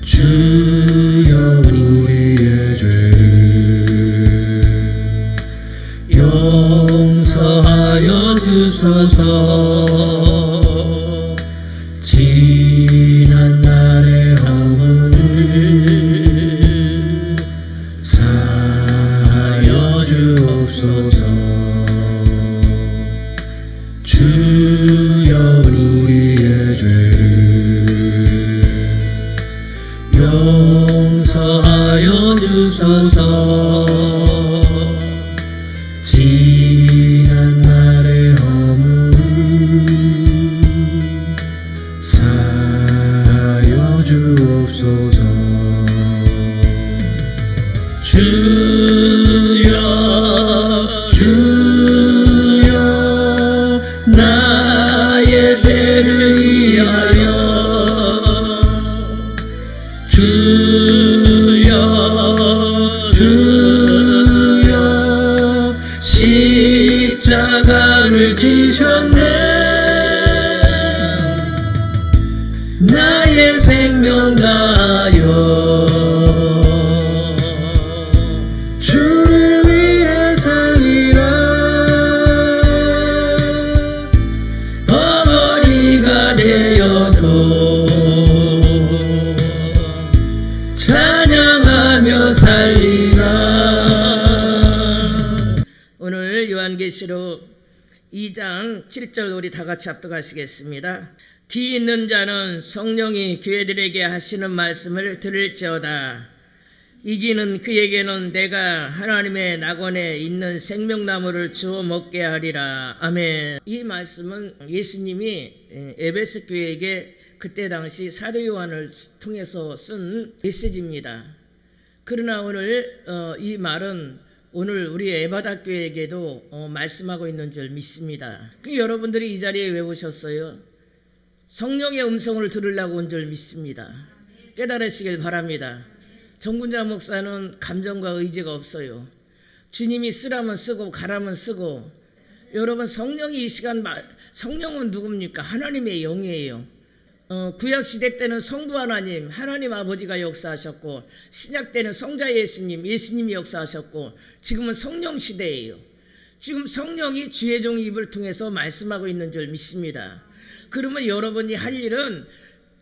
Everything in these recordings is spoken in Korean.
주여 우리의 죄를 용서하여 주소서. 지난 날의 허물을 사하여 주옵소서. 주여 우리의 죄를 용서하여 주소서. 지난 날의 허물을 사하여 주옵소서. 주여 주여 나의 죄를 위하여 주여 주여 십자가를 지셨네. 나의 생명 다하여 주를 위해 살리라. 어머니가 되어도 찬양하며 살리라. 오늘 요한계시록 2장 7절 우리 다 같이 합독하시겠습니다. 귀 있는 자는 성령이 교회들에게 하시는 말씀을 들을지어다. 이기는 그에게는 내가 하나님의 낙원에 있는 생명나무를 주어 먹게 하리라. 아멘. 이 말씀은 예수님이 에베소 교회에게 그때 당시 사도 요한을 통해서 쓴 메시지입니다. 그러나 오늘 이 말은 오늘 우리 에바다 교회에게도 말씀하고 있는 줄 믿습니다. 여러분들이 이 자리에 왜 오셨어요? 성령의 음성을 들으려고 온 줄 믿습니다. 깨달으시길 바랍니다. 정군자 목사는 감정과 의지가 없어요. 주님이 쓰라면 쓰고 가라면 쓰고. 여러분, 성령이 이 시간 성령은 누굽니까? 하나님의 영이에요. 구약시대 때는 성부 하나님, 하나님 아버지가 역사하셨고, 신약 때는 성자 예수님이 역사하셨고, 지금은 성령 시대예요. 지금 성령이 주의 종 입을 통해서 말씀하고 있는 줄 믿습니다. 그러면 여러분이 할 일은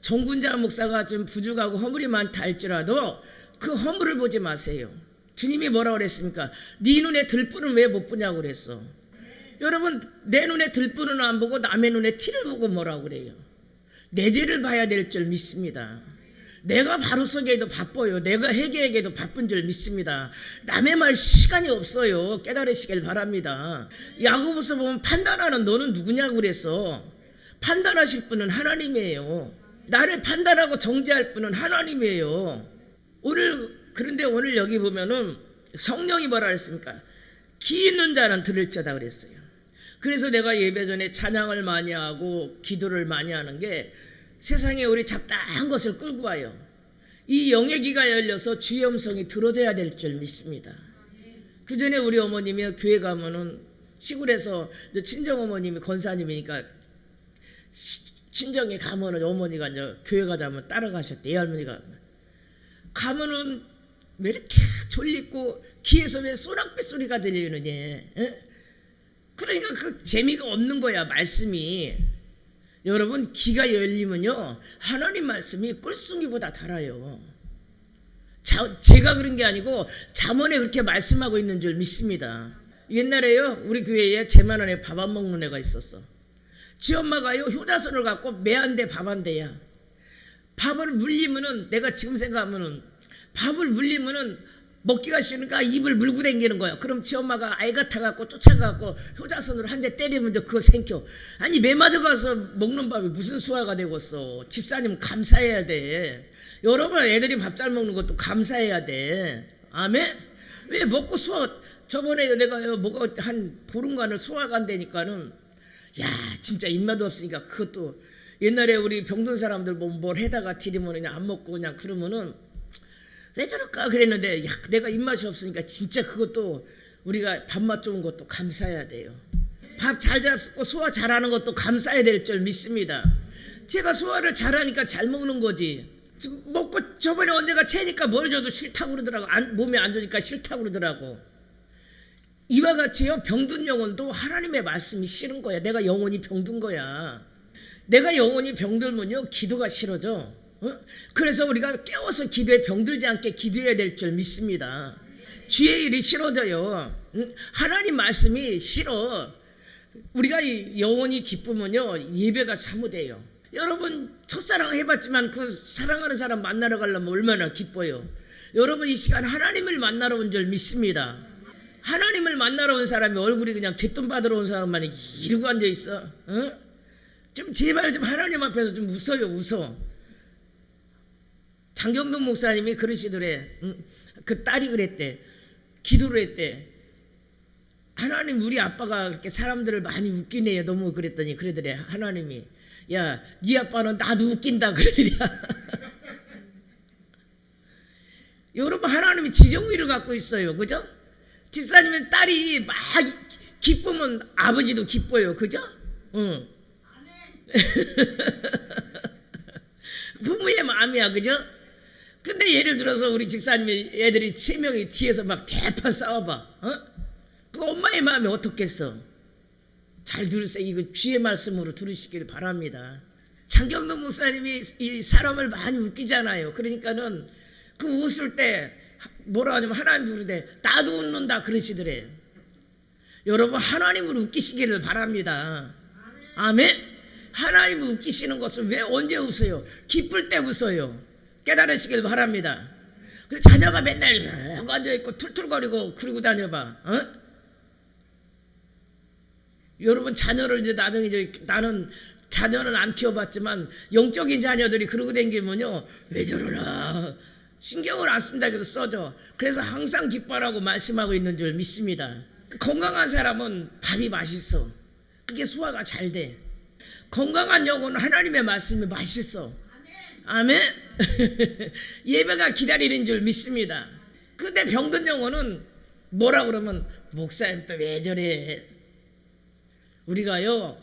정군자 목사가 좀 부족하고 허물이 많다 할지라도 그 허물을 보지 마세요. 주님이 뭐라고 그랬습니까? 네 눈에 들불은 왜 못 보냐고 그랬어. 여러분, 내 눈에 들불은 안 보고 남의 눈에 티를 보고 뭐라고 그래요? 내 죄를 봐야 될 줄 믿습니다. 내가 바로 서기에도 바빠요. 내가 회개에게도 바쁜 줄 믿습니다. 남의 말 시간이 없어요. 깨달으시길 바랍니다. 야고보서 보면 판단하는 너는 누구냐고 그랬어. 판단하실 분은 하나님이에요. 나를 판단하고 정죄할 분은 하나님이에요. 그런데 오늘 여기 보면은 성령이 뭐라 그랬습니까? 귀 있는 자는 들을지어다 그랬어요. 그래서 내가 예배 전에 찬양을 많이 하고 기도를 많이 하는 게 세상에 우리 잡다한 것을 끌고 와요. 이 영의 귀가 열려서 주의 음성이 들어져야 될 줄 믿습니다. 그 전에 우리 어머님이 교회 가면은 시골에서 친정 어머님이 권사님이니까 친정에 가면은 어머니가 이제 교회 가자면 따라가셨대. 이 할머니가 가면은 왜 이렇게 졸리고 귀에서 왜 소낙비 소리가 들리느냐. 그러니까 그 재미가 없는 거야, 말씀이. 여러분, 귀가 열리면요 하나님 말씀이 꿀숭이보다 달아요. 제가 그런 게 아니고 잠언에 그렇게 말씀하고 있는 줄 믿습니다. 옛날에요 우리 교회에 제만원에 밥 안 먹는 애가 있었어. 지 엄마가요 효자손을 갖고 매 한 대 밥 한 대야. 밥을 물리면은, 내가 지금 생각하면은 밥을 물리면은 먹기가 싫으니까 입을 물고 다니는 거야. 그럼 지 엄마가 아이 같아갖고 쫓아가갖고 효자손으로 한 대 때리면 그거 생겨. 아니 매 맞아가서 먹는 밥이 무슨 수화가 되겠어. 집사님 감사해야 돼. 여러분, 애들이 밥 잘 먹는 것도 감사해야 돼. 아멘? 왜 먹고 소화, 저번에 내가 먹어 한 보름간을 소화가 안 되니까는 야 진짜 입맛 없으니까 그것도 옛날에 우리 병든 사람들 보면 뭘 해다가 드리면 그냥 안 먹고 그냥 그러면은 왜 저럴까 그랬는데, 야 내가 입맛이 없으니까 진짜 그것도 우리가 밥맛 좋은 것도 감사해야 돼요. 밥 잘 잡고 소화 잘하는 것도 감사해야 될 줄 믿습니다. 제가 소화를 잘하니까 잘 먹는 거지. 지금 먹고 저번에 언제가 채니까 뭘 줘도 싫다고 그러더라고. 몸에 안 좋으니까 싫다고 그러더라고. 이와 같이요, 병든 영혼도 하나님의 말씀이 싫은 거야. 내가 영혼이 병든 거야. 내가 영혼이 병들면요, 기도가 싫어져. 그래서 우리가 깨워서 기도에 병들지 않게 기도해야 될 줄 믿습니다. 주의 일이 싫어져요. 하나님 말씀이 싫어. 우리가 영혼이 기쁘면요, 예배가 사무돼요. 여러분 첫사랑 해봤지만 그 사랑하는 사람 만나러 가려면 얼마나 기뻐요. 여러분 이 시간 하나님을 만나러 온 줄 믿습니다. 하나님을 만나러 온 사람이 얼굴이 그냥 뒷돈 받으러 온 사람만 이러고 앉아있어. 좀 제발 좀 하나님 앞에서 좀 웃어요. 웃어. 장경동 목사님이 그러시더래. 그 딸이 그랬대. 기도를 했대. 하나님, 우리 아빠가 그렇게 사람들을 많이 웃기네요. 너무 그랬더니 그러더래. 하나님이, 야, 네 아빠는 나도 웃긴다 그러더래. 여러분, 하나님이 지정의를 갖고 있어요. 그죠? 집사님은 딸이 막 기쁘면 아버지도 기뻐요. 그죠? 응. 부모의 마음이야. 그죠? 근데 예를 들어서 우리 집사님이 애들이 3명이 뒤에서 막 대판 싸워봐. 그 엄마의 마음이 어떻겠어? 잘 들으세요. 이거 주의 말씀으로 들으시길 바랍니다. 장경동 목사님이 이 사람을 많이 웃기잖아요. 그러니까는 그 웃을 때 뭐라 하냐면 하나님 부르되 나도 웃는다 그러시더래요. 여러분, 하나님을 웃기시기를 바랍니다. 아멘. 하나님을 웃기시는 것을 왜 언제 웃어요? 기쁠 때 웃어요. 깨달으시길 바랍니다. 그래서 자녀가 맨날 앉아있고 툴툴거리고 그러고 다녀봐. 여러분, 자녀를 이제 나중에 나는 자녀는 안 키워봤지만 영적인 자녀들이 그러고 다니면요, 왜 저러나 신경을 안 쓴다기도 써줘. 그래서 항상 기뻐라고 말씀하고 있는 줄 믿습니다. 건강한 사람은 밥이 맛있어. 그게 소화가 잘 돼. 건강한 영혼은 하나님의 말씀이 맛있어. 아멘. 예배가 기다리는 줄 믿습니다. 근데 병든 영혼은 뭐라 그러면 목사님 또 왜 저래. 우리가요,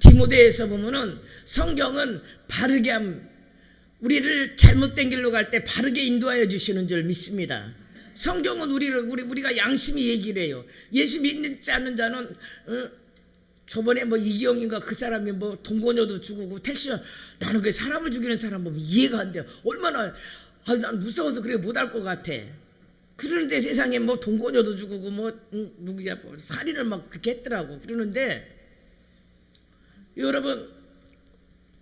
디모데에서 보면은 성경은 바르게 우리를 잘못된 길로 갈 때 바르게 인도하여 주시는 줄 믿습니다. 성경은 우리가 양심이 얘기를 해요. 예수 믿지 않는 자는 저번에 뭐 이기영인가 그 사람이 뭐 동거녀도 죽이고 택시, 나는 그 사람을 죽이는 사람 보면 이해가 안 돼요. 얼마나 난 무서워서 그래 못할 것 같아. 그러는데 세상에 뭐 동거녀도 죽이고 뭐 누구야 뭐 살인을 막 그렇게 했더라고. 그러는데 여러분,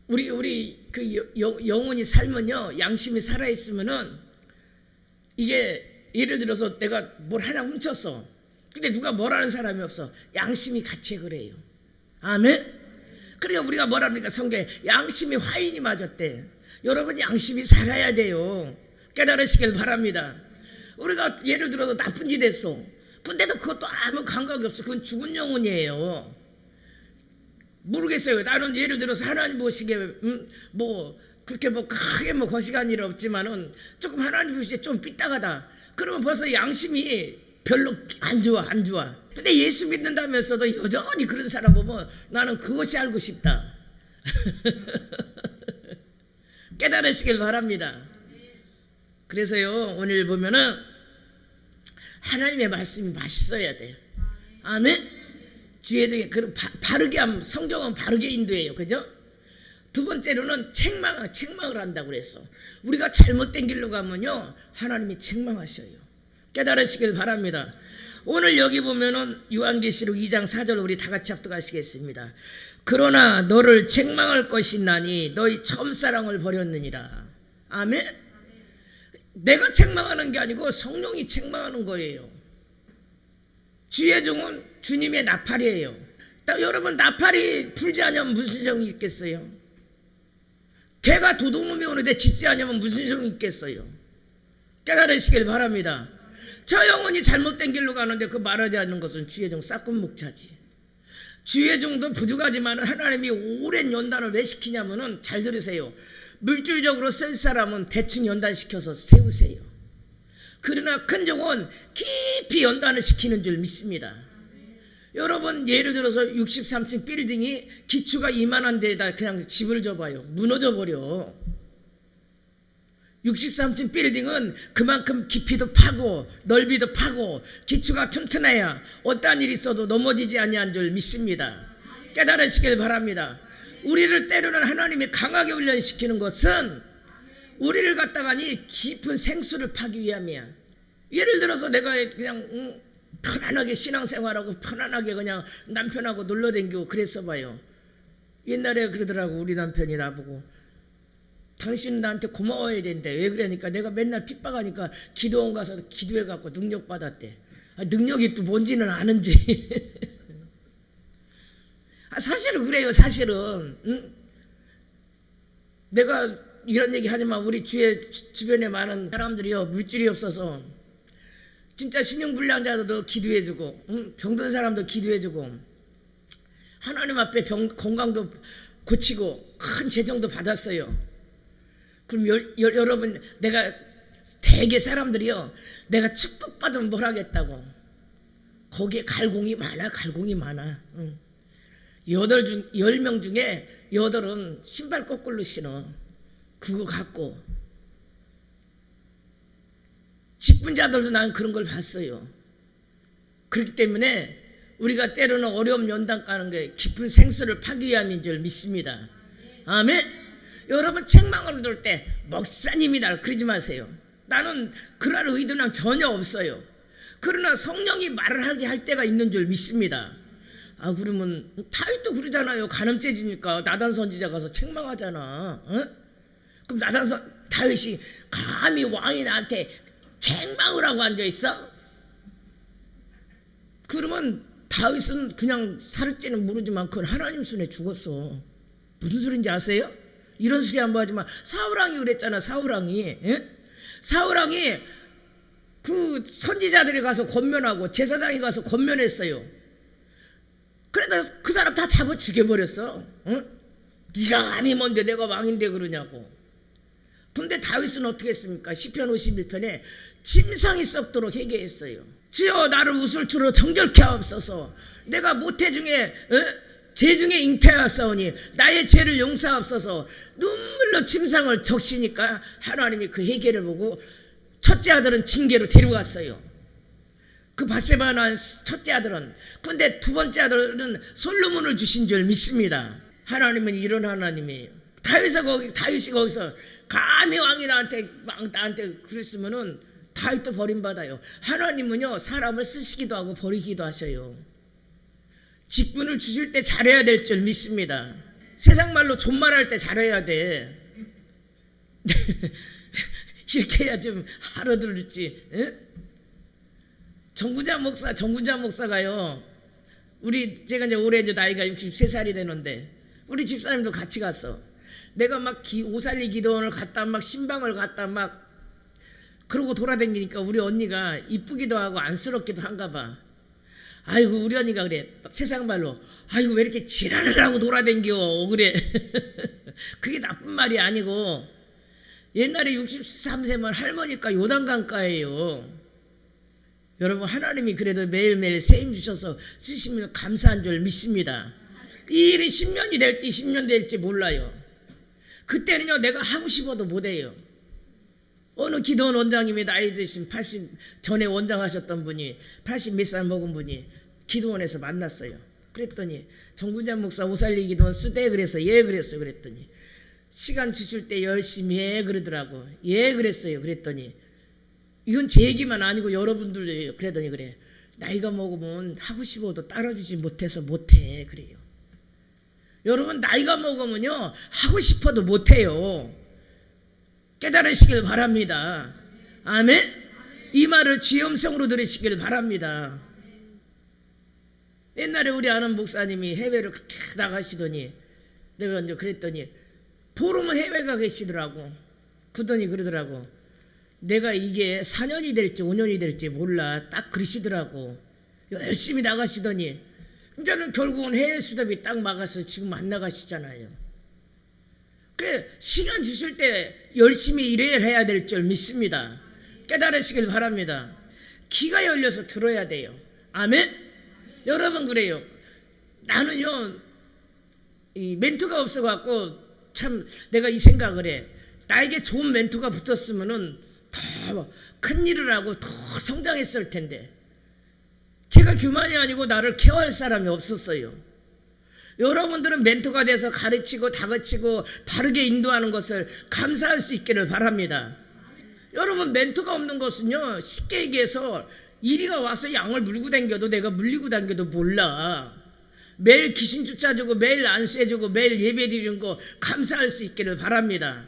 우리 그 영혼이 살면요, 양심이 살아 있으면은 이게 예를 들어서 내가 뭘 하나 훔쳤어. 근데 누가 뭐라는 사람이 없어. 양심이 같이 그래요. 아멘. 그러니까 우리가 뭐랍니까? 성경에 양심이 화인이 맞았대. 여러분, 양심이 살아야 돼요. 깨달으시길 바랍니다. 우리가 예를 들어서 나쁜 짓 했어. 근데도 그것도 아무 감각이 없어. 그건 죽은 영혼이에요. 모르겠어요. 나는 예를 들어서 하나님 보시기에 뭐 그렇게 뭐 크게 뭐 거시기한 일 없지만은 조금 하나님 보시기에 좀 삐딱하다. 그러면 벌써 양심이 별로 안 좋아. 근데 예수 믿는다면서도 여전히 그런 사람 보면 나는 그것이 알고 싶다. 깨달으시길 바랍니다. 그래서요, 오늘 보면은 하나님의 말씀이 맛있어야 돼요. 아멘. 주의 바르게 성경은 바르게 인도해요. 그죠? 두 번째로는 책망을 한다고 그랬어. 우리가 잘못된 길로 가면요, 하나님이 책망하셔요. 깨달으시길 바랍니다. 오늘 여기 보면은 요한계시록 2장 4절 우리 다 같이 합독하시겠습니다. 그러나 너를 책망할 것이 나니 너희 첫사랑을 버렸느니라. 아멘. 내가 책망하는 게 아니고 성령이 책망하는 거예요. 주의 종은 주님의 나팔이에요. 여러분, 나팔이 불지 않으면 무슨 정이 있겠어요? 개가 도둑놈이 오는데 짖지 않으면 무슨 정이 있겠어요? 깨달으시길 바랍니다. 저 영혼이 잘못된 길로 가는데 그 말하지 않는 것은 주의 종 싹군 목차지. 주의 종도 부족하지만 하나님이 오랜 연단을 왜 시키냐면은, 잘 들으세요. 물질적으로 쓸 사람은 대충 연단시켜서 세우세요. 그러나 큰 종은 깊이 연단을 시키는 줄 믿습니다. 여러분 예를 들어서 63층 빌딩이 기초가 이만한 데에다 그냥 집을 져봐요. 무너져 버려. 63층 빌딩은 그만큼 깊이도 파고 넓이도 파고 기초가 튼튼해야 어떠한 일이 있어도 넘어지지 아니한 줄 믿습니다. 깨달으시길 바랍니다. 우리를 때로는 하나님이 강하게 훈련시키는 것은 우리를 갖다가니 깊은 생수를 파기 위함이야. 예를 들어서 내가 그냥 편안하게 신앙생활하고 편안하게 그냥 남편하고 놀러다니고 그랬어 봐요. 옛날에 그러더라고. 우리 남편이 나보고 당신은 나한테 고마워야 된대. 왜 그러니까 내가 맨날 핍박하니까 기도원 가서 기도해갖고 능력 받았대. 능력이 또 뭔지는 아는지. 사실은 그래요. 사실은 내가 이런 얘기 하지만 우리 주변에 많은 사람들이요 물질이 없어서 진짜 신용불량자들도 기도해주고 병든 사람도 기도해주고 하나님 앞에 건강도 고치고 큰 재정도 받았어요. 그럼 여러분 내가 대개 사람들이요 내가 축복받으면 뭘 하겠다고 거기에 갈공이 많아. 10명 중에 8은 신발 거꾸로 신어. 그거 갖고 직분자들도 난 그런 걸 봤어요. 그렇기 때문에 우리가 때로는 어려움 연단 까는 게 깊은 생수를 파기 위함인 줄 믿습니다. 아멘. 여러분 책망을 들을 때 목사님이다 그러지 마세요. 나는 그럴 의도는 전혀 없어요. 그러나 성령이 말을 하게 할 때가 있는 줄 믿습니다. 그러면 다윗도 그러잖아요. 간음죄지니까 나단 선지자 가서 책망하잖아. 그럼 다윗이 감히 왕이 나한테 책망을 하고 앉아있어? 그러면 다윗은 그냥 살을지는 모르지만 그건 하나님 손에 죽었어. 무슨 소린지 아세요? 이런 소리 한번 하지만 사울왕이 그랬잖아. 사울왕이 그 선지자들이 가서 권면하고 제사장이 가서 권면했어요. 그래서 그 사람 다 잡아 죽여버렸어. 네가 감히 뭔데 내가 왕인데 그러냐고. 근데 다윗은 어떻게 했습니까? 시편 51편에 침상이 썩도록 회개했어요. 주여 나를 우슬초로 정결케 하옵소서. 내가 모태 중에 죄 중에 잉태하였사오니 나의 죄를 용서하옵소서. 눈물로 침상을 적시니까 하나님이 그 회개를 보고 첫째 아들은 징계로 데려갔어요. 그 바세바가 낳은 첫째 아들은. 근데 두 번째 아들은 솔로몬을 주신 줄 믿습니다. 하나님은 이런 하나님이에요. 다윗이 거기서 감히 왕이 나한테 그랬으면은 다윗도 버림받아요. 하나님은요 사람을 쓰시기도 하고 버리기도 하셔요. 직분을 주실 때 잘해야 될 줄 믿습니다. 세상 말로 존말할 때 잘해야 돼. 이렇게 해야 좀 알아들을지. 정구자 목사가요. 제가 이제 올해 나이가 63살이 되는데 우리 집사님도 같이 갔어. 내가 막 오살리 기도원을 갔다 막 신방을 갔다 막 그러고 돌아다니니까 우리 언니가 이쁘기도 하고 안쓰럽기도 한가 봐. 아이고 우리 언니가 그래. 세상 말로 아이고 왜 이렇게 지랄을 하고 돌아다녀 그래. 그게 나쁜 말이 아니고 옛날에 63세면 할머니가 요단강가예요. 여러분 하나님이 그래도 매일매일 세임 주셔서 쓰시면 감사한 줄 믿습니다. 이 일이 10년이 될지 20년 될지 몰라요. 그때는요 내가 하고 싶어도 못해요. 어느 기도원 원장님이 나이 드신 80 전에 원장 하셨던 분이 80 몇 살 먹은 분이 기도원에서 만났어요. 그랬더니 정구자 목사 오살리 기도원 쓰대 그래서 예 그랬어요. 그랬더니 시간 주실 때 열심히 해 그러더라고. 예 그랬어요. 그랬더니 이건 제 얘기만 아니고 여러분들 그러더니 그래. 나이가 먹으면 하고 싶어도 따라주지 못해서 못해 그래요. 여러분 나이가 먹으면요 하고 싶어도 못해요. 깨달으시길 바랍니다. 아멘. 이 말을 주의 음성으로 들으시길 바랍니다. 옛날에 우리 아는 목사님이 해외를 그렇게 나가시더니 내가 이제 그랬더니 보름은 해외 가 계시더라고. 그러더니 그러더라고. 내가 이게 4년이 될지 5년이 될지 몰라. 딱 그러시더라고. 열심히 나가시더니 이제는 결국은 해외 수답이 딱 막아서 지금 안 나가시잖아요. 그 시간 주실 때 열심히 일을 해야 될 줄 믿습니다. 깨달으시길 바랍니다. 귀가 열려서 들어야 돼요. 아멘. 여러분 그래요. 나는요 이 멘토가 없어갖고 참 내가 이 생각을 해. 나에게 좋은 멘토가 붙었으면은 더 큰 일을 하고 더 성장했을 텐데 제가 교만이 아니고 나를 케어할 사람이 없었어요. 여러분들은 멘토가 돼서 가르치고 다그치고 바르게 인도하는 것을 감사할 수 있기를 바랍니다. 여러분 멘토가 없는 것은요 쉽게 얘기해서 이리가 와서 양을 물고 다녀도 내가 물리고 다녀도 몰라. 매일 귀신 쫓아주고 매일 안수해주고 매일 예배드리는 거 감사할 수 있기를 바랍니다.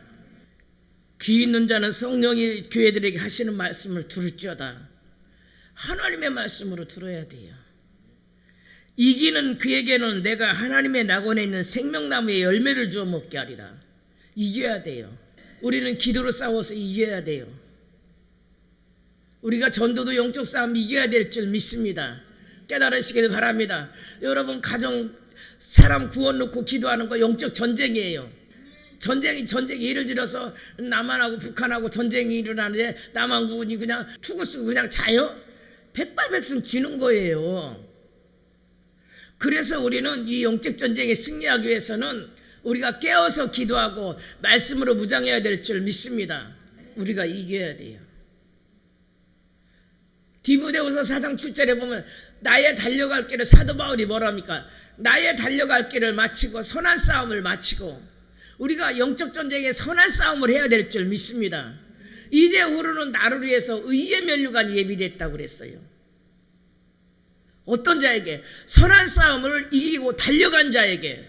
귀 있는 자는 성령이 교회들에게 하시는 말씀을 들을지어다. 하나님의 말씀으로 들어야 돼요. 이기는 그에게는 내가 하나님의 낙원에 있는 생명나무의 열매를 주어 먹게 하리라. 이겨야 돼요. 우리는 기도로 싸워서 이겨야 돼요. 우리가 전도도 영적 싸움 이겨야 될 줄 믿습니다. 깨달으시길 바랍니다. 여러분 가정 사람 구원 놓고 기도하는 거 영적 전쟁이에요. 전쟁 예를 들어서 남한하고 북한하고 전쟁이 일어나는데 남한군이 그냥 투구 쓰고 그냥 자요? 백발백승 지는 거예요. 그래서 우리는 이 영적 전쟁에 승리하기 위해서는 우리가 깨어서 기도하고 말씀으로 무장해야 될 줄 믿습니다. 우리가 이겨야 돼요. 디모데후서 4장 7절에 보면 나의 달려갈 길을 사도 바울이 뭐랍니까? 나의 달려갈 길을 마치고 선한 싸움을 마치고 우리가 영적 전쟁에 선한 싸움을 해야 될 줄 믿습니다. 이제 후로는 나를 위해서 의의 면류관이 예비됐다고 그랬어요. 어떤 자에게? 선한 싸움을 이기고 달려간 자에게.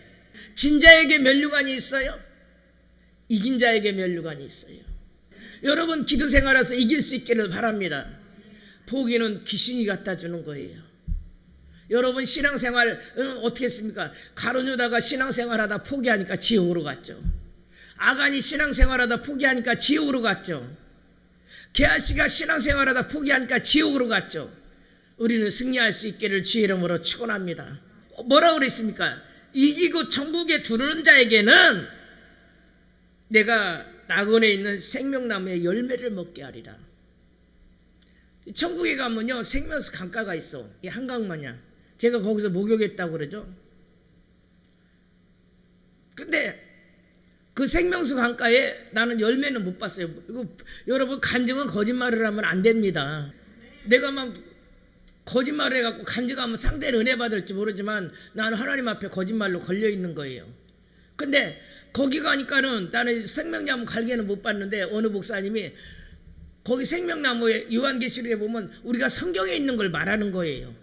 진 자에게 면류관이 있어요. 이긴 자에게 면류관이 있어요. 여러분 기도 생활에서 이길 수 있기를 바랍니다. 포기는 귀신이 갖다 주는 거예요. 여러분 신앙생활 어떻게 했습니까? 가룟 유다가 신앙생활하다 포기하니까 지옥으로 갔죠. 아간이 신앙생활하다 포기하니까 지옥으로 갔죠. 게하시가 신앙생활하다 포기하니까 지옥으로 갔죠. 우리는 승리할 수 있기를 주의 이름으로 축원합니다. 뭐라고 그랬습니까? 이기고 천국에 들어오는 자에게는 내가 낙원에 있는 생명나무의 열매를 먹게 하리라. 천국에 가면요 생명수 강가가 있어. 이 한강마냥. 제가 거기서 목욕했다고 그러죠. 근데 그 생명수 강가에 나는 열매는 못 봤어요. 이거 여러분 간증은 거짓말을 하면 안 됩니다. 내가 막 거짓말을 해갖고 간증하면 상대는 은혜 받을지 모르지만 나는 하나님 앞에 거짓말로 걸려있는 거예요. 근데 거기 가니까는 나는 생명나무 갈개는 못 봤는데 어느 목사님이 거기 생명나무에 요한계시록에 보면 우리가 성경에 있는 걸 말하는 거예요.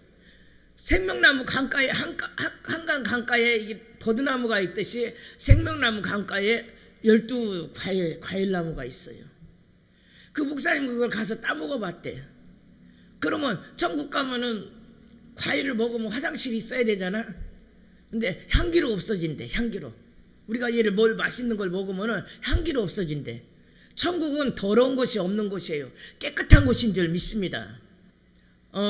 생명나무 강가에 한강 강가에 이게 버드나무가 있듯이 생명나무 강가에 12 과일나무가 있어요. 그 목사님 그걸 가서 따먹어 봤대. 그러면 천국 가면은 과일을 먹으면 화장실이 있어야 되잖아. 근데 향기로 없어진대. 향기로. 우리가 얘를 뭘 맛있는 걸 먹으면은 향기로 없어진대. 천국은 더러운 것이 없는 곳이에요. 깨끗한 곳인 줄 믿습니다.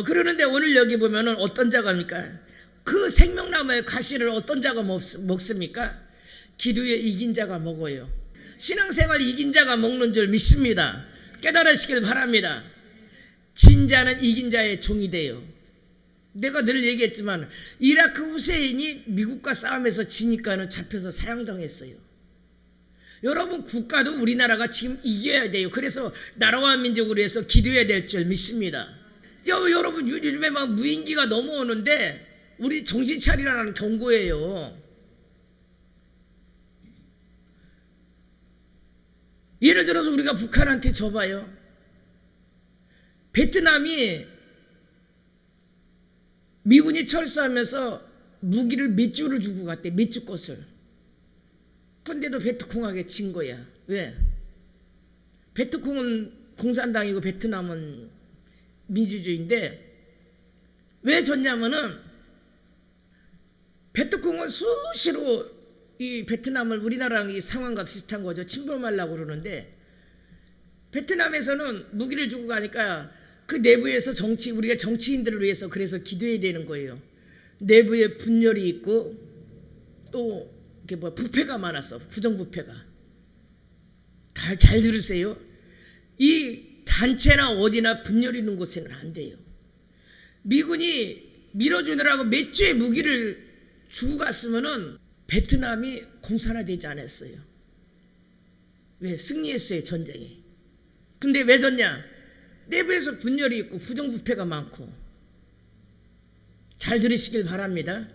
그러는데 오늘 여기 보면은 어떤 자가 합니까? 그 생명나무의 가시를 어떤 자가 먹습니까? 기도에 이긴 자가 먹어요. 신앙생활 이긴 자가 먹는 줄 믿습니다. 깨달으시길 바랍니다. 진 자는 이긴 자의 종이 돼요. 내가 늘 얘기했지만 이라크 후세인이 미국과 싸움에서 지니까는 잡혀서 사형당했어요. 여러분 국가도 우리나라가 지금 이겨야 돼요. 그래서 나라와 민족을 위해서 기도해야 될 줄 믿습니다. 여러분 요즘에 막 무인기가 넘어오는데 우리 정신 차리라는 경고예요. 예를 들어서 우리가 북한한테 져봐요. 베트남이 미군이 철수하면서 무기를 몇 주를 주고 갔대. 몇 주 것을. 근데도 베트콩하게 진 거야. 왜? 베트콩은 공산당이고 베트남은 민주주의인데 왜 졌냐면은 베트콩은 수시로 이 베트남을 우리나라랑 이 상황과 비슷한 거죠. 침범하려고 그러는데 베트남에서는 무기를 주고 가니까 그 내부에서 우리가 정치인들을 위해서 그래서 기도해야 되는 거예요. 내부에 분열이 있고 또 이게 부패가 많았어. 부정부패가. 잘 들으세요. 이 단체나 어디나 분열이 있는 곳에는 안 돼요. 미군이 밀어주느라고 몇 주의 무기를 주고 갔으면은 베트남이 공산화되지 않았어요. 왜? 승리했어요, 전쟁이. 근데 왜 졌냐? 내부에서 분열이 있고 부정부패가 많고. 잘 들으시길 바랍니다.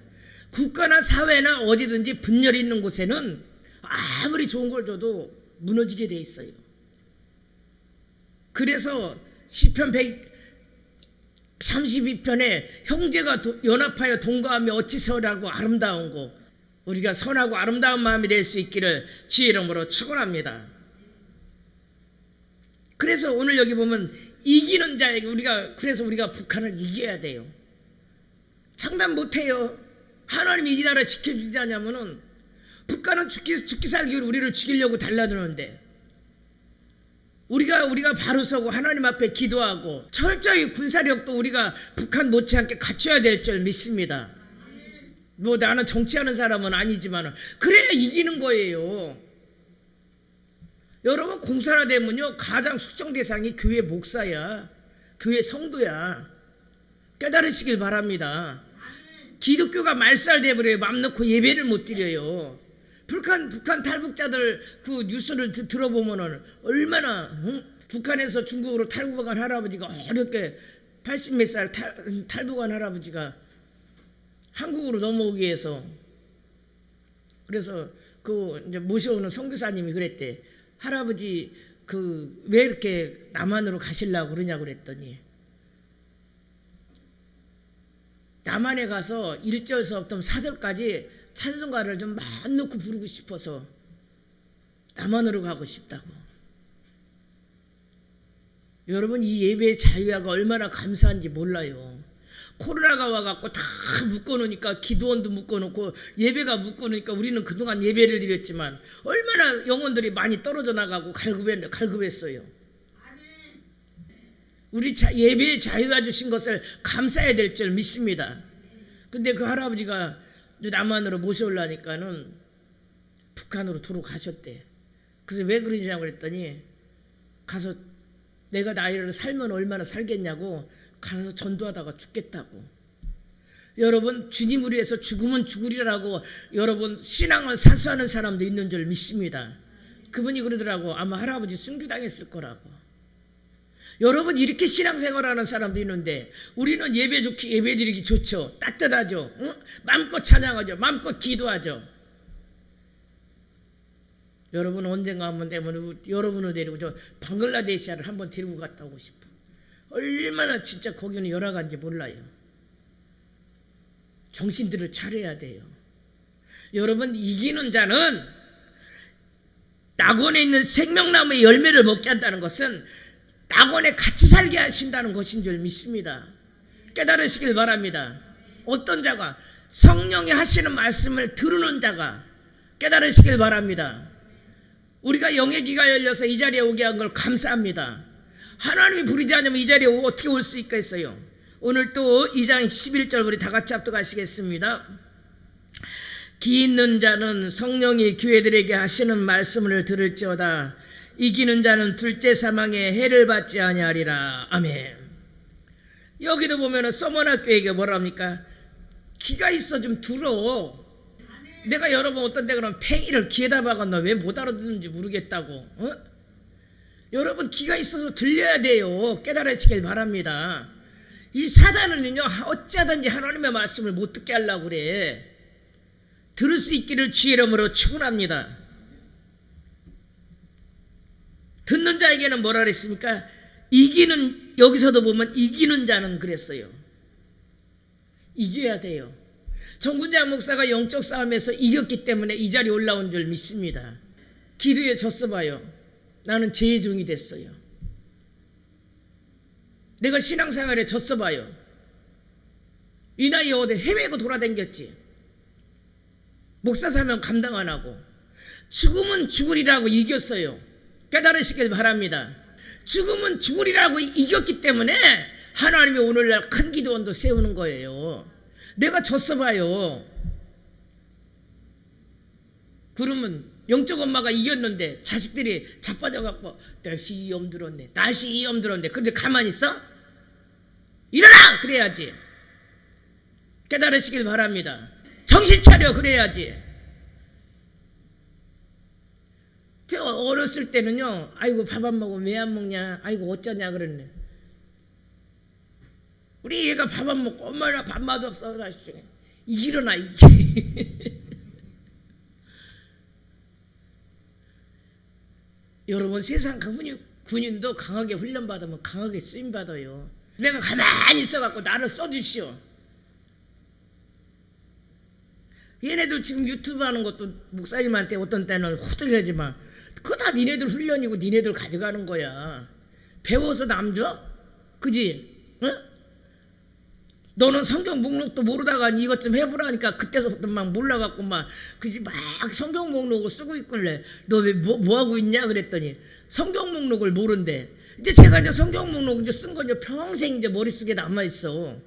국가나 사회나 어디든지 분열이 있는 곳에는 아무리 좋은 걸 줘도 무너지게 돼 있어요. 그래서 시편 132편에 형제가 연합하여 동거하며 어찌 선하고 아름다운 거, 우리가 선하고 아름다운 마음이 될 수 있기를 주의 이름으로 축원합니다. 그래서 오늘 여기 보면 이기는 자에게 그래서 우리가 북한을 이겨야 돼요. 장담 못해요. 하나님이 이 나라 지켜주지 않냐면은 북한은 죽기 살기 우리를 죽이려고 달라드는데, 우리가 바로 서고 하나님 앞에 기도하고 철저히 군사력도 우리가 북한 못지않게 갖춰야 될 줄 믿습니다. 뭐 나는 정치하는 사람은 아니지만 그래야 이기는 거예요. 여러분, 공산화되면요 가장 숙정 대상이 교회 목사야, 교회 성도야. 깨달으시길 바랍니다. 기독교가 말살돼버려요. 맘 놓고 예배를 못 드려요. 북한 탈북자들 그 뉴스를 들어보면은 얼마나 북한에서 중국으로 탈북한 할아버지가 어렵게 80몇 살 탈북한 할아버지가 한국으로 넘어오기 위해서, 그래서 그 이제 모셔오는 선교사님이 그랬대. 할아버지 왜 이렇게 남한으로 가시려고 그러냐고 그랬더니, 남한에 가서 1절 수업부터 4절까지 찬송가를 좀 마음 놓고 부르고 싶어서 남한으로 가고 싶다고. 여러분, 이 예배의 자유화가 얼마나 감사한지 몰라요. 코로나가 와갖고 다 묶어놓으니까, 기도원도 묶어놓고 예배가 묶어놓으니까 우리는 그동안 예배를 드렸지만 얼마나 영혼들이 많이 떨어져 나가고 갈급했어요. 우리 예배의 자유화 주신 것을 감사해야 될 줄 믿습니다. 근데 그 할아버지가 남한으로 모셔오려니까는 북한으로 도로 가셨대. 그래서 왜 그러냐고 그랬더니, 가서 내가 나이를 살면 얼마나 살겠냐고 가서 전도하다가 죽겠다고. 여러분, 주님을 위해서 죽으면 죽으리라고 여러분 신앙을 사수하는 사람도 있는 줄 믿습니다. 그분이 그러더라고. 아마 할아버지 순교당했을 거라고. 여러분, 이렇게 신앙생활하는 사람도 있는데 우리는 예배드리기 좋죠. 따뜻하죠. 응? 마음껏 찬양하죠. 마음껏 기도하죠. 여러분, 언젠가 한번 되면 여러분을 데리고 저 방글라데시아를 한번 데리고 갔다 오고 싶어. 얼마나 진짜 거기는 열악한지 몰라요. 정신들을 차려야 돼요. 여러분, 이기는 자는 낙원에 있는 생명나무의 열매를 먹게 한다는 것은 낙원에 같이 살게 하신다는 것인 줄 믿습니다. 깨달으시길 바랍니다. 어떤 자가? 성령이 하시는 말씀을 들으는 자가 깨달으시길 바랍니다. 우리가 영의 귀가 열려서 이 자리에 오게 한 걸 감사합니다. 하나님이 부르지 않으면 이 자리에 어떻게 올 수 있겠어요? 오늘 또 2장 11절 우리 다 같이 합독하시겠습니다. 기 있는 자는 성령이 교회들에게 하시는 말씀을 들을지어다. 이기는 자는 둘째 사망에 해를 받지 아니하리라. 아멘. 여기도 보면은 서머나교회가 뭐랍니까? 기가 있어 좀 들어. 내가 여러분 어떤 데 그러면 팽이를 귀에다 박았나 왜 못 알아듣는지 모르겠다고. 어? 여러분, 기가 있어서 들려야 돼요. 깨달으시길 바랍니다. 이 사단은요 어찌하든지 하나님의 말씀을 못 듣게 하려고 그래. 들을 수 있기를 주의 이름으로 축원합니다. 듣는 자에게는 뭐라 그랬습니까? 여기서도 보면 이기는 자는 그랬어요. 이겨야 돼요. 정군장 목사가 영적 싸움에서 이겼기 때문에 이 자리에 올라온 줄 믿습니다. 기도에 졌어 봐요. 나는 죄의 종이 됐어요. 내가 신앙생활에 졌어 봐요. 이 나이에 어디 헤매고 돌아다녔지. 목사 사명 감당 안 하고. 죽으면 죽으리라고 이겼어요. 깨달으시길 바랍니다. 죽으면 죽으리라고 이겼기 때문에 하나님이 오늘날 큰 기도원도 세우는 거예요. 내가 졌어 봐요. 그러면 영적 엄마가 이겼는데 자식들이 자빠져갖고 날씨 이염 들었네. 날씨 이염 들었네. 근데 가만히 있어? 일어나! 그래야지. 깨달으시길 바랍니다. 정신 차려. 그래야지. 저 어렸을 때는요, 아이고 밥 안 먹으면 왜 안 먹냐, 아이고 어쩌냐 그랬네. 우리 얘가 밥 안 먹고 엄마나 밥 맛없어. 일어나 이게. 여러분, 세상 군인도 강하게 훈련받으면 강하게 쓰임받아요. 내가 가만히 있어갖고 나를 써주시오. 얘네들 지금 유튜브 하는 것도 목사님한테 어떤 때는 호떡하지 마. 그거 다 니네들 훈련이고 니네들 가져가는 거야. 배워서 남 줘? 그지? 응? 너는 성경 목록도 모르다가 이것 좀 해보라니까 그때서부터 막 몰라갖고 막 그지 막 성경 목록을 쓰고 있길래 너 왜 뭐 하고 있냐 그랬더니 성경 목록을 모른대. 이제 제가 이제 성경 목록 이제 쓴 거 이제 평생 이제 머릿속에 남아 있어.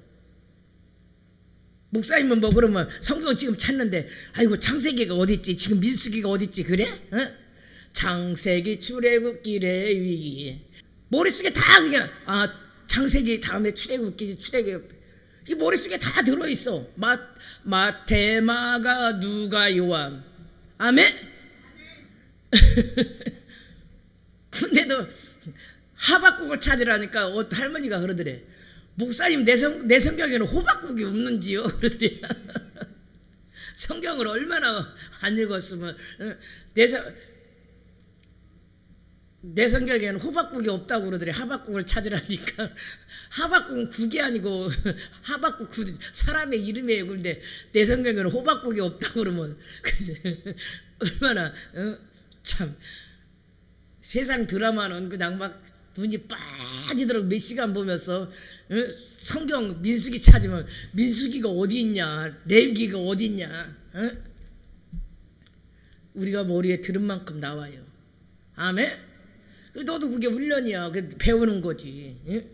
목사님은 뭐 그러면 성경 지금 찾는데 아이고 창세기가 어딨지, 지금 민수기가 어딨지 그래? 어? 창세기, 출애굽기, 레위기 머릿속에 다 그냥 창세기 다음에 출애굽기, 출애굽 이 머릿속에 다 들어있어. 마태, 마가, 누가, 요한. 아멘? 근데도 하박국을 찾으라니까 할머니가 그러더래. 목사님 내 성경에는 호박국이 없는지요? 그러더래. 성경을 얼마나 안 읽었으면 내 성경에는 호박국이 없다고 그러더래. 하박국을 찾으라니까. 하박국은 국이 아니고 하박국 사람의 이름이에요. 그런데 내 성경에는 호박국이 없다고 그러면 얼마나 참 세상 드라마는 그냥 막 눈이 빠지도록 몇 시간 보면서 성경 민수기 찾으면 민수기가 어디 있냐, 레위기가 어디 있냐. 우리가 머리에 들은 만큼 나와요. 아멘? 너도 그게 훈련이야. 배우는 거지. 예?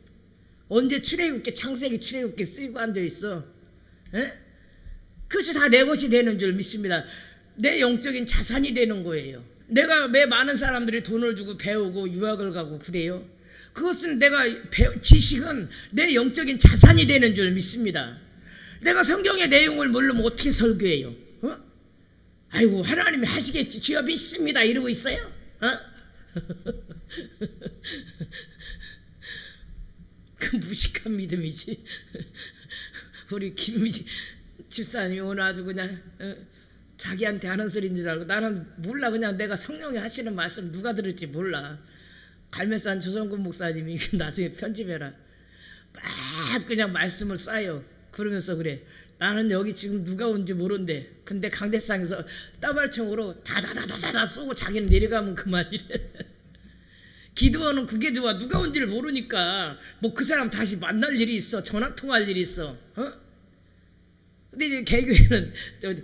언제 출애굽기, 창세기, 출애굽기 쓰고 앉아있어. 예? 그것이 다 내 것이 되는 줄 믿습니다. 내 영적인 자산이 되는 거예요. 내가 왜 많은 사람들이 돈을 주고 배우고 유학을 가고 그래요? 그것은 지식은 내 영적인 자산이 되는 줄 믿습니다. 내가 성경의 내용을 모르면 어떻게 설교해요? 아이고 하나님이 하시겠지, 주여 믿습니다 이러고 있어요? 그 무식한 믿음이지. 우리 김미지 집사님이 오늘 아주 그냥 자기한테 하는 소리인 줄 알고, 나는 몰라. 그냥 내가 성령이 하시는 말씀 누가 들을지 몰라. 갈매산 조성근 목사님이 나중에 편집해라. 막 그냥 말씀을 쏴요. 그러면서 그래, 나는 여기 지금 누가 온지 모른대. 근데 강대상에서 따발총으로 다다다다다 쏘고 자기는 내려가면 그만이래. 기도하는 그게 좋아. 누가 온지를 모르니까 뭐 그 사람 다시 만날 일이 있어, 전화 통화할 일이 있어. 근데 이제 개교회는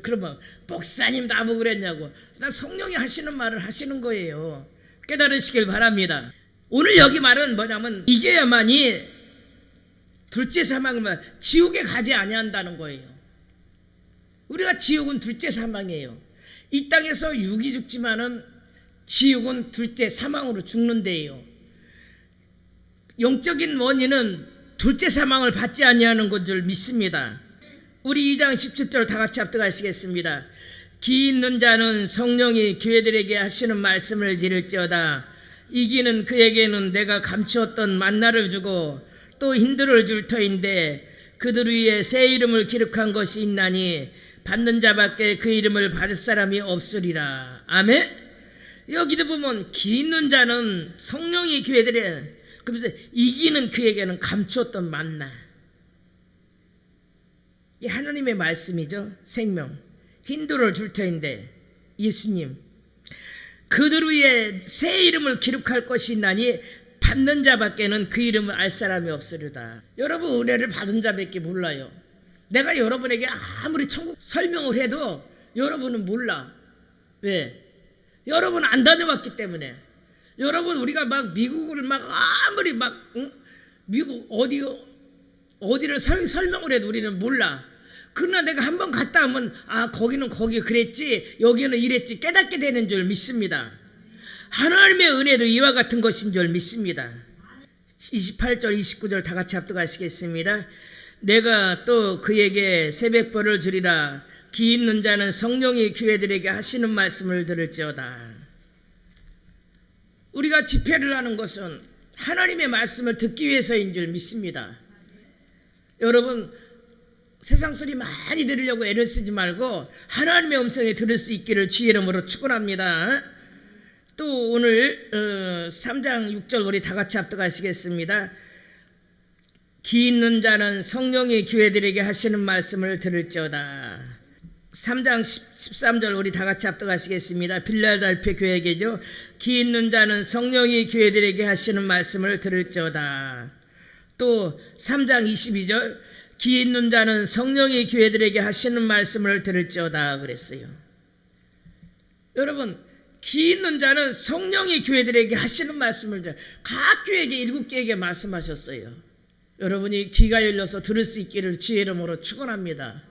그러면 목사님 나보고 그랬냐고. 나 성령이 하시는 말을 하시는 거예요. 깨달으시길 바랍니다. 오늘 여기 말은 뭐냐면 이겨야만이 둘째 사망을 지옥에 가지 아니한다는 거예요. 우리가 지옥은 둘째 사망이에요. 이 땅에서 육이 죽지만은 지옥은 둘째 사망으로 죽는데요. 영적인 원인은 둘째 사망을 받지 아니하는 것 줄 믿습니다. 우리 2장 17절 다 같이 합독하시겠습니다. 기 있는 자는 성령이 교회들에게 하시는 말씀을 들을지어다. 이기는 그에게는 내가 감추었던 만나를 주고 또 힌들을 줄 터인데 그들 위에 새 이름을 기록한 것이 있나니 받는 자밖에 그 이름을 받을 사람이 없으리라. 아멘. 여기도 보면 기 있는 자는 성령이 교회들에, 그러면서 이기는 그에게는 감추었던 만나. 이 하나님의 말씀이죠. 생명. 힌두를 줄 터인데 예수님, 그들 위에 새 이름을 기록할 것이 있나니 받는 자밖에는 그 이름을 알 사람이 없으리다. 여러분, 은혜를 받은 자밖에 몰라요. 내가 여러분에게 아무리 천국 설명을 해도 여러분은 몰라. 왜? 여러분은 안 다녀왔기 때문에. 여러분, 우리가 막 미국을 막 아무리 막 미국 어디를 설명을 해도 우리는 몰라. 그러나 내가 한번 갔다 오면 거기는 거기 그랬지, 여기는 이랬지 깨닫게 되는 줄 믿습니다. 하나님의 은혜도 이와 같은 것인 줄 믿습니다. 28절 29절 다 같이 합독하시겠습니다. 내가 또 그에게 새벽벌을 주리라. 기 있는 자는 성령이 교회들에게 하시는 말씀을 들을지어다. 우리가 집회를 하는 것은 하나님의 말씀을 듣기 위해서인 줄 믿습니다. 여러분, 세상 소리 많이 들으려고 애를 쓰지 말고 하나님의 음성에 들을 수 있기를 주의 이름으로 축원합니다. 또 오늘 3장 6절 우리 다 같이 합독하시겠습니다. 기 있는 자는 성령이 교회들에게 하시는 말씀을 들을지어다. 3장 13절 우리 다 같이 합독하시겠습니다. 빌라델피아 교회에게죠. 기 있는 자는 성령이 교회들에게 하시는 말씀을 들을지어다. 또 3장 22절 기 있는 자는 성령이 교회들에게 하시는 말씀을 들을지어다 그랬어요. 여러분, 기 있는 자는 성령이 교회들에게 하시는 말씀을 각 교회에게 7개에게 말씀하셨어요. 여러분이 귀가 열려서 들을 수 있기를 주의 이름으로 축원합니다.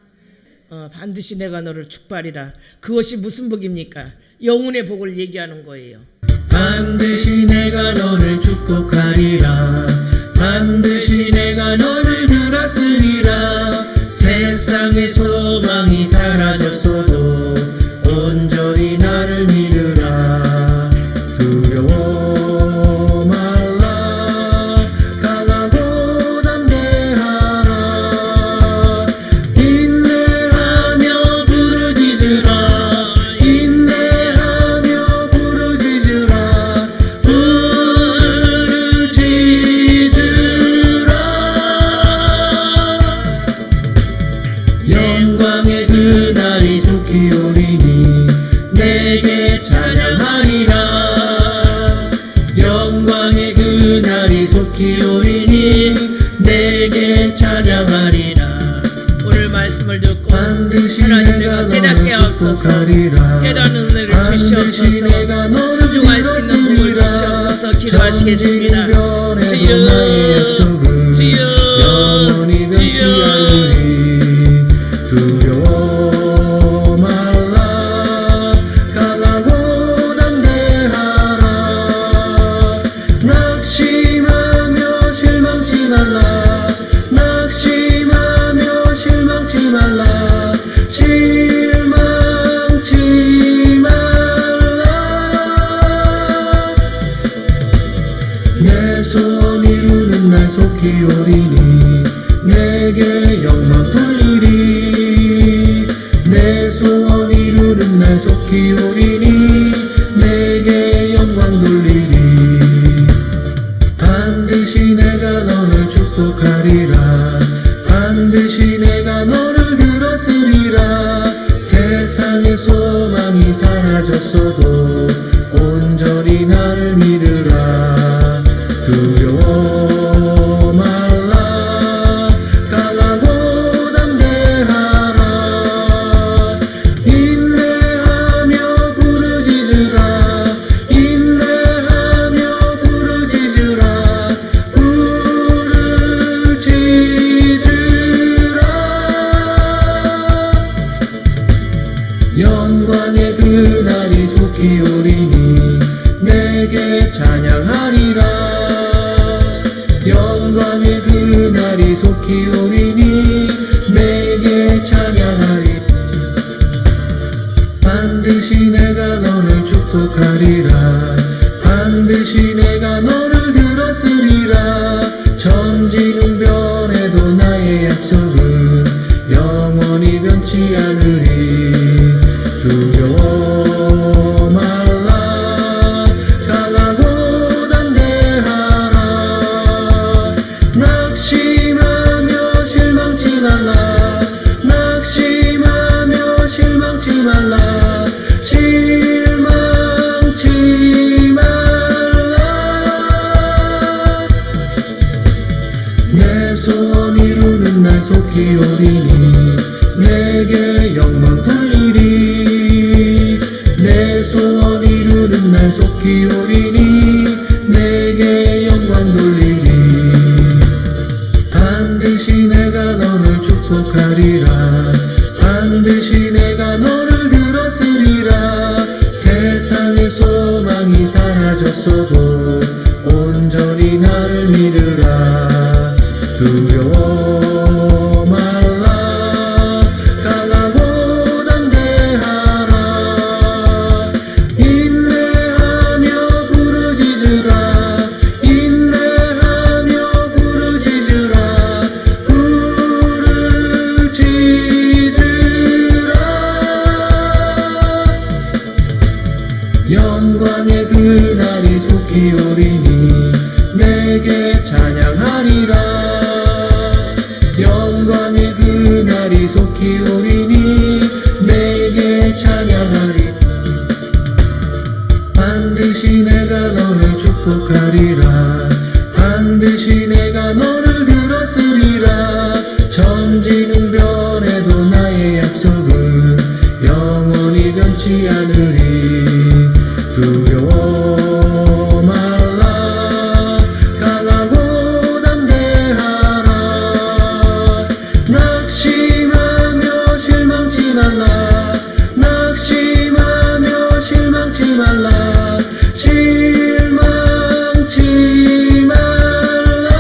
반드시 내가 너를 축복하리라. 그것이 무슨 복입니까? 영혼의 복을 얘기하는 거예요. 반드시 내가 너를 축복하리라. 반드시 내가 너를 들었으리라. 세상의 소망이 사라졌어도 온전히 나를 믿으라. 두려워 말라. 강하고 담대하라. 인내하며 부르짖으라. 인내하며 부르짖으라. 영광의 그날이 속히 오리니 내게 찬양하리라. 영광의 그날이 속히 오리니 내게 찬양하리라. 오늘 말씀을 듣고 반드시 하나님 내가 내가 깨닫게 너를 하옵소서. 축복하리라. 깨닫는 은혜를 주시옵소서. 순종할 수 있는 복을 주시옵소서. 기도하시겠습니다. 주여, 영원히 변치 않으리. 두려워 말라. 강하고 담대하라. 낙심하며 실망치 말라. 낙심하며 실망치 말라. 실망치 말라. 내 소원 이루는 날 속히 오리니 내게 영광 돌리리. 내 소원 이루는 날 속히 오리니 내게 영광 돌리리. 반드시 내가 너를 축복하리라. 반드시 내가 너를 들었으리라. 세상의 소망이 사라졌어도 온전히 나를 믿으라. 두려워 말라. 강하고 담대하라. 인내하며 부르짖으라. 인내하며 부르짖으라. 부르짖으라. 영광의 그날이 속히 오리니 내게 찬양하리라. 영광의 그날이 속히 오리니 내게 찬양하리. 반드시 내가 너를 축복하리라. 반드시 내가 너를 들었으리라. 천지는 변해도 나의 약속은 영원히 변치 않으리. 두려워 말라. 강하고 담대하라. 낙심하며 실망치 말라. 낙심하며 실망치 말라. 실망치 말라. 내 소원 이루는 날 속히 오리니 내게 영광 돌리리. 내 소원 이루는 날 속히 오리니 내게 영광 돌리리. 반드시 내가 너를 축복하리라. 반드시 내가 너를 들었으리라. 영광의 그날이 속히 오리니 내게 찬양하리라. 영광의 그날이 속히 오리니 내게 찬양하리. 반드시 내가 너를 축복하리라. 반드시 내가 너를 들었으리라. 천지는 변해도 나의 약속은 영원히 변치 않으리. 두려워 말라. 강하고 담대하라. 낙심하며 실망치 말라. 낙심하며 실망치 말라. 실망치 말라.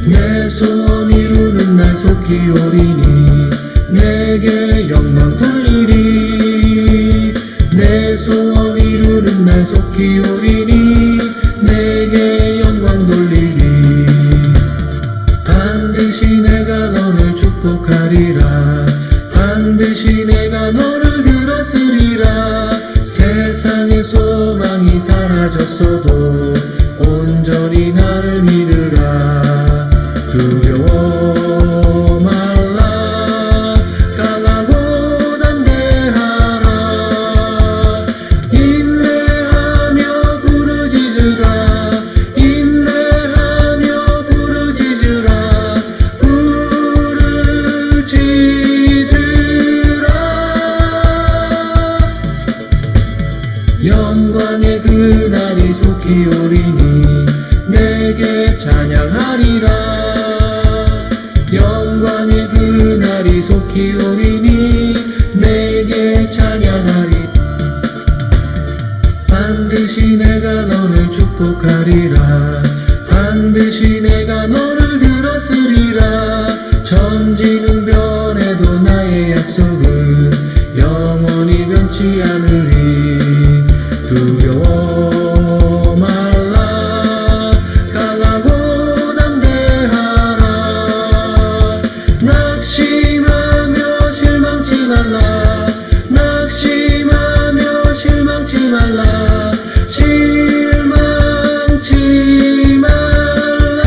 내 소원 이루는 날 속히 오리니 내게 영광 돌리리. 내 소원 이루는 날 속히 오리니 내게 영광 돌리리. 반드시 내가 너를 축복하리라. 반드시 내가 너를 들었으리라. 세상의 소망이 사라졌어도 온전히 나를 믿으라. 두려워 말라. 강하고 담대하라. 인내하며 부르짖으라. 인내하며 부르짖으라. 부르짖으라. 영광의 그날이 속히 오리니 내게 찬양하리라. 영광의 그날이 속히 오리니 내게 찬양하리. 반드시 내가 너를 축복하리라. 반드시 내가 너를 들었으리라. 천지는 변해도 나의 약속은 영원히 변치 않으리. 두려워 말라. 강하고 담대하라. 낙심하며 실망치 말라. 낙심하며 실망치 말라. 실망치 말라.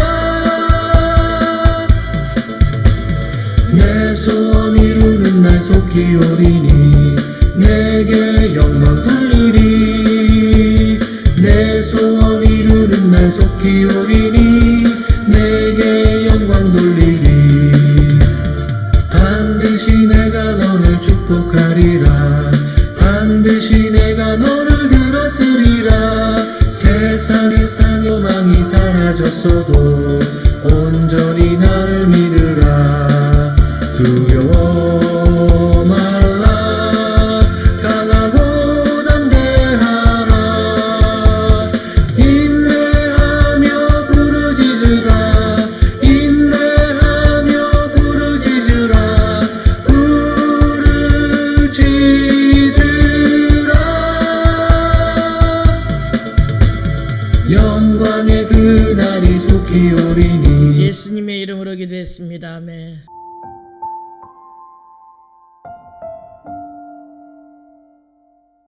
내 소원 이루는 날 속히 오리니 내게 영광 돌리리. 내 소원 이루는 날 속히 오리니 내게 영광 돌리리. 반드시 내가 너를 축복하리라. 반드시 내가 너를 들었으리라. 세상의 상요망이 사라졌어도 온전히 나를 믿으라. 두려워